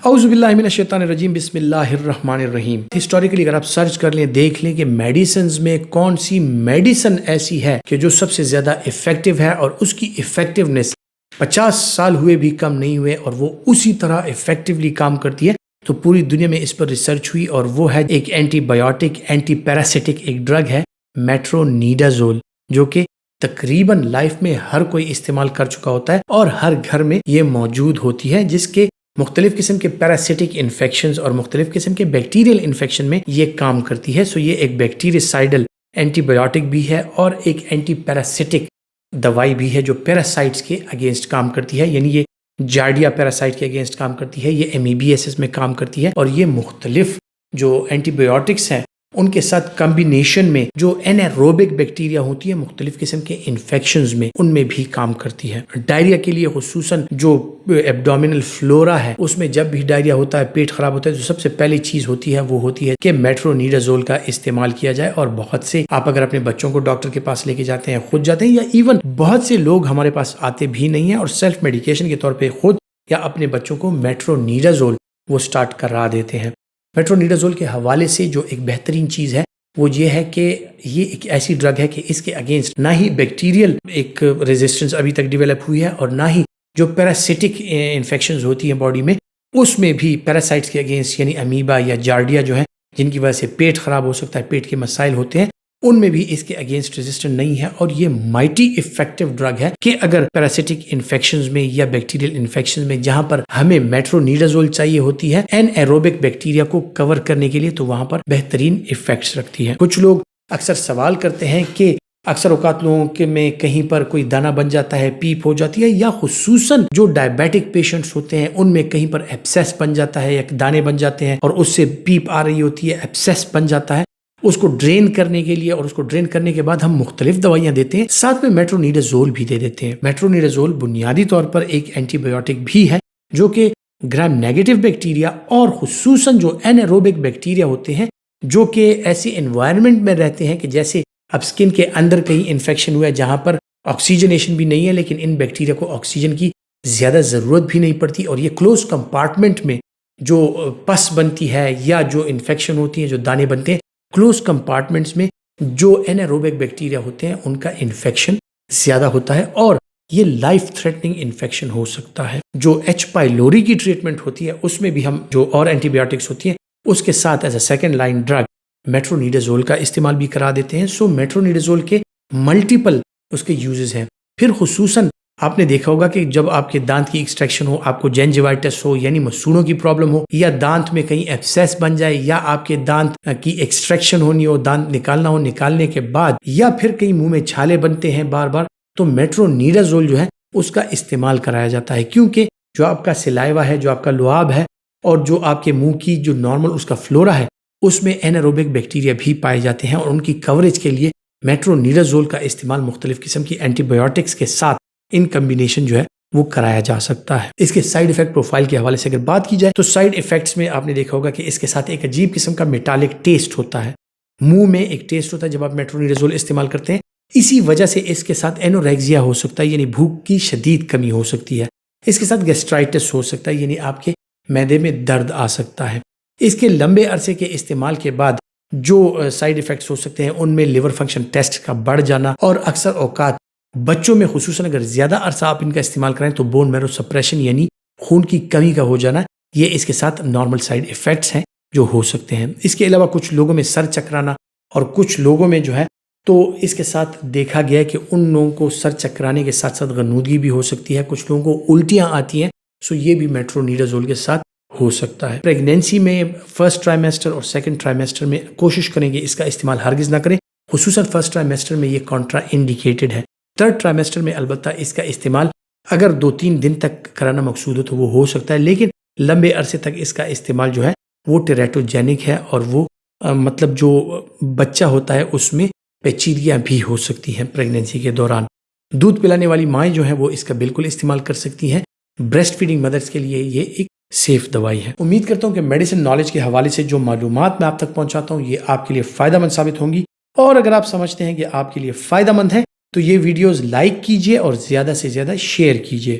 اعوذ باللہ من الشیطان الرجیم، بسم اللہ الرحمن الرحیم۔ ہسٹوریکلی اگر آپ سرچ کر لیں، دیکھ لیں کہ میڈیسنز میں کون سی میڈیسن ایسی ہے کہ جو سب سے زیادہ افیکٹو ہے اور اس کی افیکٹونیس 50 سال ہوئے بھی کم نہیں ہوئے اور وہ اسی طرح افیکٹولی کام کرتی ہے، تو پوری دنیا میں اس پر ریسرچ ہوئی اور وہ ہے ایک اینٹی بایوٹک، اینٹی پیراسٹک ایک ڈرگ ہے میٹرونیڈازول، جو کہ تقریباً لائف میں ہر کوئی استعمال کر چکا ہوتا ہے اور ہر گھر میں یہ موجود ہوتی ہے، جس کے مختلف قسم کے پیراسٹک انفیکشنز اور مختلف قسم کے بیکٹیریل انفیکشن میں یہ کام کرتی ہے۔ سو یہ ایک بیکٹیریسائڈل اینٹی بایوٹک بھی ہے اور ایک اینٹی پیراسٹک دوائی بھی ہے جو پیراسائٹس کے اگینسٹ کام کرتی ہے، یعنی یہ جارڈیا پیراسائٹ کے اگینسٹ کام کرتی ہے، یہ امیبیاسس میں کام کرتی ہے، اور یہ مختلف جو اینٹی بایوٹکس ہیں ان کے ساتھ کمبینیشن میں جو انیروبک بیکٹیریا ہوتی ہے مختلف قسم کے انفیکشنز میں، ان میں بھی کام کرتی ہے۔ ڈائریا کے لیے خصوصاً جو ایبڈومینل فلورا ہے، اس میں جب بھی ڈائریا ہوتا ہے، پیٹ خراب ہوتا ہے، تو سب سے پہلی چیز ہوتی ہے وہ ہوتی ہے کہ میٹرونیڈازول کا استعمال کیا جائے۔ اور بہت سے آپ اگر اپنے بچوں کو ڈاکٹر کے پاس لے کے جاتے ہیں، خود جاتے ہیں، یا ایون بہت سے لوگ ہمارے پاس آتے بھی نہیں ہیں اور سیلف میڈیکیشن کے طور پہ خود یا اپنے بچوں کو میٹرونیڈازول وہ سٹارٹ کرا دیتے ہیں۔ میٹرونیڈازول کے حوالے سے جو ایک بہترین چیز ہے وہ یہ ہے کہ یہ ایک ایسی ڈرگ ہے کہ اس کے اگینسٹ نہ ہی بیکٹیریل ایک ریزسٹنس ابھی تک ڈیولپ ہوئی ہے اور نہ ہی جو پیراسٹک انفیکشنز ہوتی ہیں باڈی میں، اس میں بھی پیراسائٹس کے اگینسٹ یعنی امیبا یا جارڈیا جو ہیں جن کی وجہ سے پیٹ خراب ہو سکتا ہے، پیٹ کے مسائل ہوتے ہیں، ان میں بھی اس کے اگینسٹ ریزسٹنٹ نہیں ہے۔ اور یہ مائٹی افیکٹو ڈرگ ہے کہ اگر پیراسٹک انفیکشنز میں یا بیکٹیریل انفیکشنز میں جہاں پر ہمیں میٹرونیڈازول چاہیے ہوتی ہے این ایروبک بیکٹیریا کو کور کرنے کے لیے، تو وہاں پر بہترین افیکٹس رکھتی ہے۔ کچھ لوگ اکثر سوال کرتے ہیں کہ اکثر اوقات لوگوں کے میں کہیں پر کوئی دانہ بن جاتا ہے، پیپ ہو جاتی ہے، یا خصوصاً جو ڈائبیٹک پیشنٹس ہوتے ہیں ان میں کہیں پر ایبسیس بن جاتا ہے یا دانے بن جاتے ہیں اور اس سے پیپ آ رہی ہوتی ہے، ایبسیس بن جاتا ہے، اس کو ڈرین کرنے کے لیے، اور اس کو ڈرین کرنے کے بعد ہم مختلف دوائیاں دیتے ہیں، ساتھ میں میٹرونیڈازول بھی دے دیتے ہیں۔ میٹرونیڈازول بنیادی طور پر ایک اینٹی بایوٹک بھی ہے جو کہ گرام نیگیٹو بیکٹیریا اور خصوصاً جو انیروبک بیکٹیریا ہوتے ہیں جو کہ ایسی انوائرمنٹ میں رہتے ہیں کہ جیسے اب سکن کے اندر کہیں انفیکشن ہوا ہے جہاں پر آکسیجنیشن بھی نہیں ہے، لیکن ان بیکٹیریا کو آکسیجن کی زیادہ ضرورت بھی نہیں پڑتی، اور یہ کلوز کمپارٹمنٹ میں جو پس بنتی ہے یا جو انفیکشن ہوتی ہے، جو دانے بنتے ہیں، کلوز کمپارٹمنٹس میں جو انیروبک بیکٹیریا ہوتے ہیں ان کا انفیکشن زیادہ ہوتا ہے اور یہ لائف تھریٹنگ انفیکشن ہو سکتا ہے۔ جو ایچ پائلوری کی ٹریٹمنٹ ہوتی ہے اس میں بھی ہم جو اور اینٹی بایوٹکس ہوتی ہیں اس کے ساتھ as a second line drug metronidazole کا استعمال بھی کرا دیتے ہیں۔ سو میٹرونیڈازول کے ملٹیپل اس کے یوزز ہیں۔ پھر خصوصاً آپ نے دیکھا ہوگا کہ جب آپ کے دانت کی ایکسٹریکشن ہو، آپ کو جنجیوائٹس ہو یعنی مسوڑوں کی پرابلم ہو، یا دانت میں کہیں ایبسیس بن جائے، یا آپ کے دانت کی ایکسٹریکشن ہونی ہو، دانت نکالنا ہو، نکالنے کے بعد یا پھر کہیں منہ میں چھالے بنتے ہیں بار بار، تو میٹرونیڈازول جو ہے اس کا استعمال کرایا جاتا ہے، کیونکہ جو آپ کا سلائیوا ہے، جو آپ کا لعاب ہے، اور جو آپ کے منہ کی جو نارمل اس کا فلورا ہے، اس میں انیروبک بیکٹیریا بھی پائے جاتے ہیں، اور ان کی کوریج کے لیے میٹرونیڈازول کا استعمال مختلف قسم کی اینٹی بایوٹکس کے ساتھ ان کمبینیشن جو ہے وہ کرایا جا سکتا ہے۔ اس کے سائیڈ ایفیکٹ پروفائل کے حوالے سے اگر بات کی جائے تو سائیڈ ایفیکٹس میں آپ نے دیکھا ہوگا کہ اس کے ساتھ ایک عجیب قسم کا میٹالک ٹیسٹ ہوتا ہے، منہ میں ایک ٹیسٹ ہوتا ہے جب آپ میٹرونیڈازول استعمال کرتے ہیں۔ اسی وجہ سے اس کے ساتھ اینوریگزیا ہو سکتا ہے، یعنی بھوک کی شدید کمی ہو سکتی ہے۔ اس کے ساتھ گیسٹرائٹس ہو سکتا ہے، یعنی آپ کے معدے میں درد آ سکتا ہے۔ اس کے لمبے عرصے کے استعمال کے بعد جو سائیڈ ایفیکٹس ہو سکتے ہیں ان میں لیور فنکشن ٹیسٹ کا بڑھ جانا، اور اکثر اوقات بچوں میں خصوصاً اگر زیادہ عرصہ آپ ان کا استعمال کریں تو بون میرو سپریشن یعنی خون کی کمی کا ہو جانا، یہ اس کے ساتھ نارمل سائیڈ ایفیکٹس ہیں جو ہو سکتے ہیں۔ اس کے علاوہ کچھ لوگوں میں سر چکرانا، اور کچھ لوگوں میں جو ہے تو اس کے ساتھ دیکھا گیا ہے کہ ان لوگوں کو سر چکرانے کے ساتھ ساتھ غنودگی بھی ہو سکتی ہے، کچھ لوگوں کو الٹیاں آتی ہیں، سو یہ بھی میٹرونیڈازول کے ساتھ ہو سکتا ہے۔ پریگنینسی میں فرسٹ ٹرائمیسٹر اور سیکنڈ ٹرائمیسٹر میں کوشش کریں گے اس کا استعمال ہرگز نہ کریں، خصوصاً فرسٹ ٹرائمیسٹر میں یہ کنٹرا انڈیکیٹڈ ہے۔ تھرڈ ٹرائمیسٹر میں البتہ اس کا استعمال اگر 2-3 دن تک کرانا مقصود ہو تو وہ ہو سکتا ہے، لیکن لمبے عرصے تک اس کا استعمال جو ہے وہ ٹیریٹوجینک ہے، اور وہ مطلب جو بچہ ہوتا ہے اس میں پیچیدگیاں بھی ہو سکتی ہیں پریگنینسی کے دوران۔ دودھ پلانے والی مائیں جو ہیں وہ اس کا بالکل استعمال کر سکتی ہیں۔ بریسٹ فیڈنگ مدرس کے لیے یہ ایک سیف دوائی ہے۔ امید کرتا ہوں کہ میڈیسن نالج کے حوالے سے جو معلومات میں آپ تک پہنچاتا ہوں یہ آپ کے لیے فائدہ مند ثابت ہوں گی، اور اگر آپ سمجھتے ہیں کہ آپ کے لیے فائدہ مند ہے تو یہ ویڈیوز لائک کیجئے اور زیادہ سے زیادہ شیئر کیجئے۔